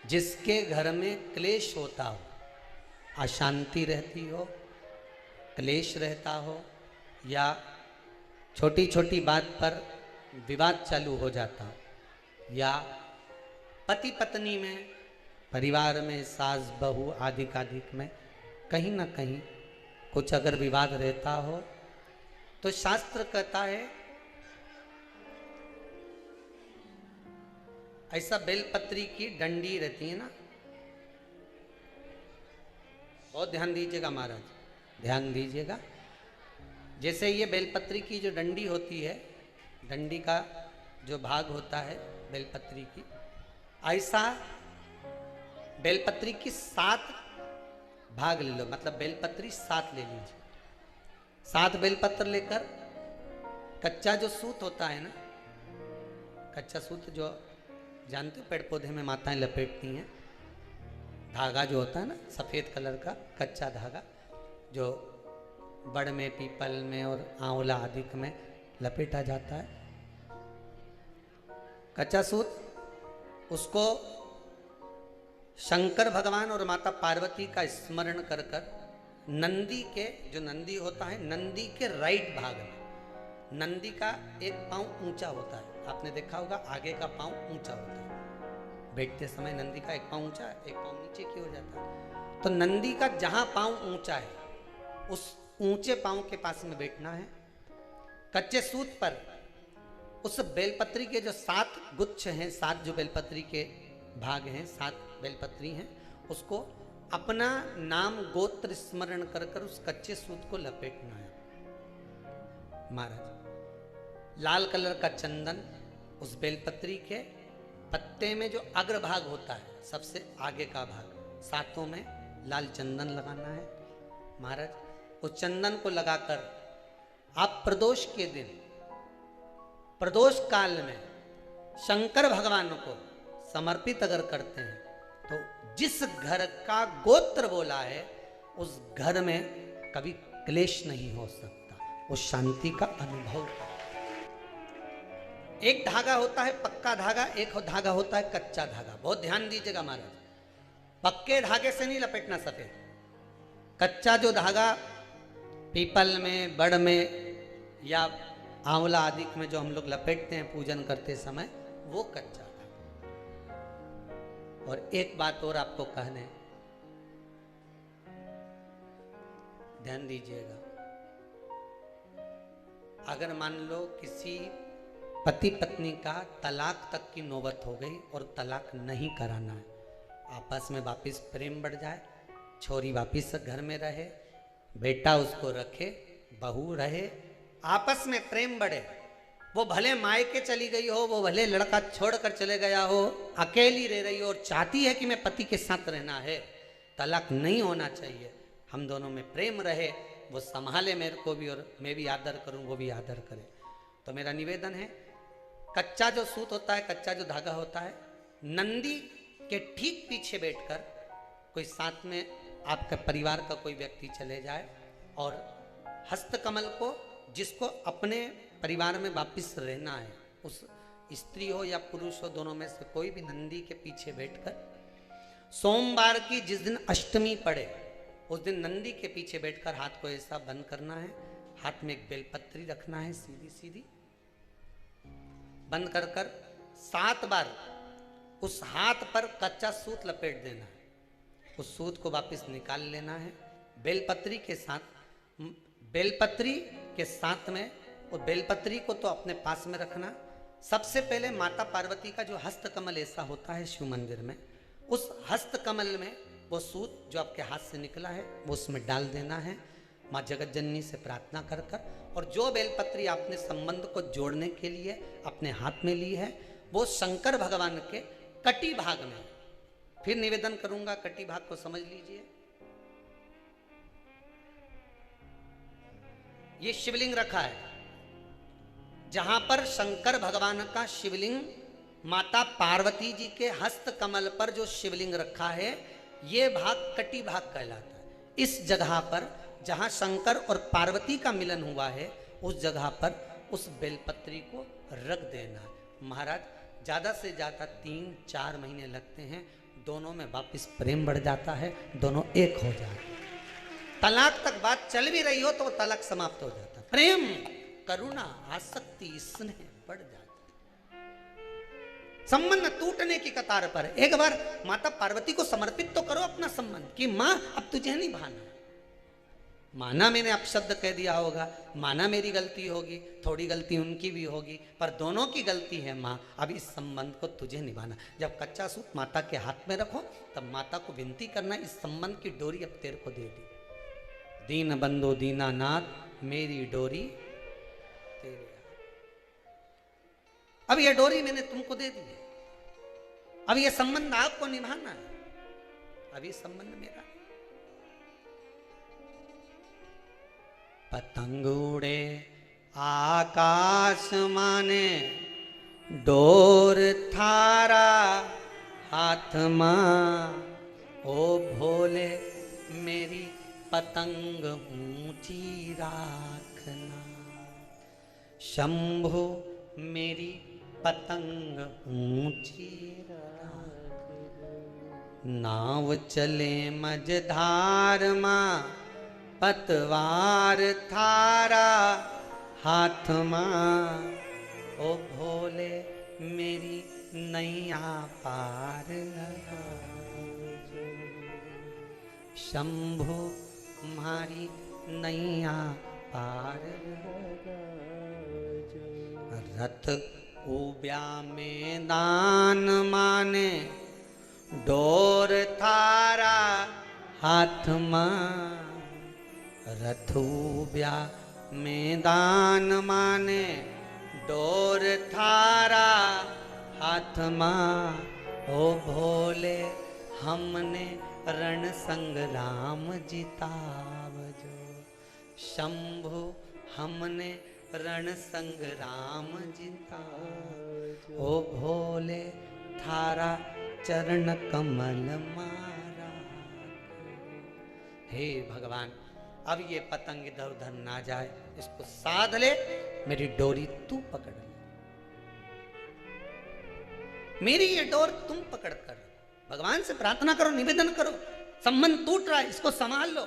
जिसके घर में क्लेश होता हो, अशांति रहती हो, क्लेश रहता हो, या छोटी छोटी बात पर विवाद चालू हो जाता हो, या पति पत्नी में, परिवार में, सास बहू आदि कादिक में कहीं ना कहीं कुछ अगर विवाद रहता हो, तो शास्त्र कहता है ऐसा बेलपत्री की डंडी रहती है ना, बहुत ध्यान दीजिएगा महाराज, ध्यान दीजिएगा। जैसे ये बेलपत्री की जो डंडी होती है, डंडी का जो भाग होता है बेलपत्री की, ऐसा बेलपत्री की 7 भाग ले लो, मतलब बेलपत्री 7 ले लीजिए। 7 बेलपत्र लेकर कच्चा जो सूत होता है ना, कच्चा सूत जो जानते हो पेड़ पौधे में माताएं लपेटती हैं, धागा जो होता है ना सफ़ेद कलर का कच्चा धागा, जो बड़ में, पीपल में और आंवला आदि में लपेटा जाता है, कच्चा सूत, उसको शंकर भगवान और माता पार्वती का स्मरण कर कर नंदी के, जो नंदी होता है, नंदी के राइट भाग में, नंदी का एक पांव ऊंचा होता है, आपने देखा होगा आगे का पांव ऊंचा होता है, बैठते समय नंदी का एक पांव ऊंचा है, एक पांव नीचे की हो जाता है। तो नंदी का जहां पांव ऊंचा है, उस ऊंचे पांव के पास में बैठना है। कच्चे सूत पर उस बेलपत्री के जो 7 गुच्छ हैं, 7 जो बेलपत्री के भाग हैं, 7 बेलपत्री हैं, उसको अपना नाम गोत्र स्मरण कर कर उस कच्चे सूत को लपेटना है महाराज। लाल कलर का चंदन उस बेलपत्री के पत्ते में जो अग्रभाग होता है, सबसे आगे का भाग, 7 में लाल चंदन लगाना है महाराज। उस चंदन को लगाकर आप प्रदोष के दिन, प्रदोष काल में शंकर भगवान को समर्पित अगर करते हैं, तो जिस घर का गोत्र बोला है उस घर में कभी क्लेश नहीं हो सकता, उस शांति का अनुभव। एक धागा होता है पक्का धागा, एक धागा होता है कच्चा धागा, बहुत ध्यान दीजिएगा महाराज। पक्के धागे से नहीं लपेटना सफेद, कच्चा जो धागा पीपल में, बड़ में या आंवला आदि में जो हम लोग लपेटते हैं पूजन करते समय, वो कच्चा धागा। और एक बात और आपको कहने, ध्यान दीजिएगा, अगर मान लो किसी पति पत्नी का तलाक तक की नौबत हो गई और तलाक नहीं कराना है, आपस में वापिस प्रेम बढ़ जाए, छोरी वापिस घर में रहे, बेटा उसको रखे, बहू रहे, आपस में प्रेम बढ़े, वो भले मायके चली गई हो, वो भले लड़का छोड़कर चले गया हो, अकेली रह रही हो और चाहती है कि मैं पति के साथ रहना है, तलाक नहीं होना चाहिए, हम दोनों में प्रेम रहे, वो संभाले मेरे को भी और मैं भी आदर करूं, वो भी आदर करे। तो मेरा निवेदन है, कच्चा जो सूत होता है, कच्चा जो धागा होता है, नंदी के ठीक पीछे बैठकर कोई साथ में आपका परिवार का कोई व्यक्ति चले जाए और हस्तकमल को, जिसको अपने परिवार में वापिस रहना है, उस स्त्री हो या पुरुष हो, दोनों में से कोई भी नंदी के पीछे बैठकर, सोमवार की जिस दिन अष्टमी पड़े उस दिन नंदी के पीछे बैठकर हाथ को ऐसा बंद करना है, हाथ में एक बेलपत्री रखना है, सीधी सीधी बंद कर कर 7 बार उस हाथ पर कच्चा सूत लपेट देना है, उस सूत को वापस निकाल लेना है, बेलपत्री के साथ, बेलपत्री के साथ में, और बेलपत्री को तो अपने पास में रखना। सबसे पहले माता पार्वती का जो हस्तकमल ऐसा होता है शिव मंदिर में, उस हस्तकमल में वो सूत जो आपके हाथ से निकला है वो उसमें डाल देना है, माँ जगत जननी से प्रार्थना कर कर, और जो बेलपत्री आपने संबंध को जोड़ने के लिए अपने हाथ में ली है, वो शंकर भगवान के कटी भाग में, फिर निवेदन करूंगा कटी भाग को समझ लीजिए। ये शिवलिंग रखा है, जहां पर शंकर भगवान का शिवलिंग, माता पार्वती जी के हस्त कमल पर जो शिवलिंग रखा है, ये भाग कटी भाग कहलाता है। इस जगह पर जहां शंकर और पार्वती का मिलन हुआ है, उस जगह पर उस बेलपत्री को रख देना। महाराज ज्यादा से ज्यादा 3-4 महीने लगते हैं, दोनों में वापस प्रेम बढ़ जाता है, दोनों एक हो जाते हैं। तलाक तक बात चल भी रही हो तो वो तलाक समाप्त हो जाता है। प्रेम, करुणा, आसक्ति, स्नेह बढ़ जाता है। संबंध टूटने की कतार पर। एक बार माता पार्वती को समर्पित तो करो अपना संबंध कि मां अब तुझे नहीं भाना। माना मैंने अपशब्द कह दिया होगा, माना मेरी गलती होगी, थोड़ी गलती उनकी भी होगी, पर दोनों की गलती है माँ, अब इस संबंध को तुझे निभाना। जब कच्चा सूत माता के हाथ में रखो तब माता को विनती करना, इस संबंध की डोरी अब तेरे को दे दी। दीन बंधो दीनानाथ मेरी डोरी तेरे, अब ये डोरी मैंने तुमको दे दी है, अब ये संबंध आपको निभाना है, अब ये संबंध मेरा। पतंग उड़े आकाश माने, डोर थारा हाथ मां, ओ भोले मेरी पतंग ऊंची राखना। शंभो मेरी पतंग ऊंची राखना। नाव चले मझधार मां, पतवार थारा हाथ मां, ओ भोले मेरी नैया पार लगा। शंभो मारी नैया पार लगा। रथ उब्या मैदान माने, डोर थारा हाथ मां। रथ उब्या मैदान माने, डोर थारा हाथ मां, ओ भोले हमने रण संग्राम जितावजो। शंभु हमने रण संग्राम जितावजो, ओ भोले थारा चरण कमल मारा। हे भगवान, अब ये पतंग इधर उधर ना जाए, इसको साध ले, मेरी डोरी तू पकड़ ले, मेरी ये डोर तुम पकड़ कर। भगवान से प्रार्थना करो, निवेदन करो, संबंध टूट रहा है, इसको संभाल लो।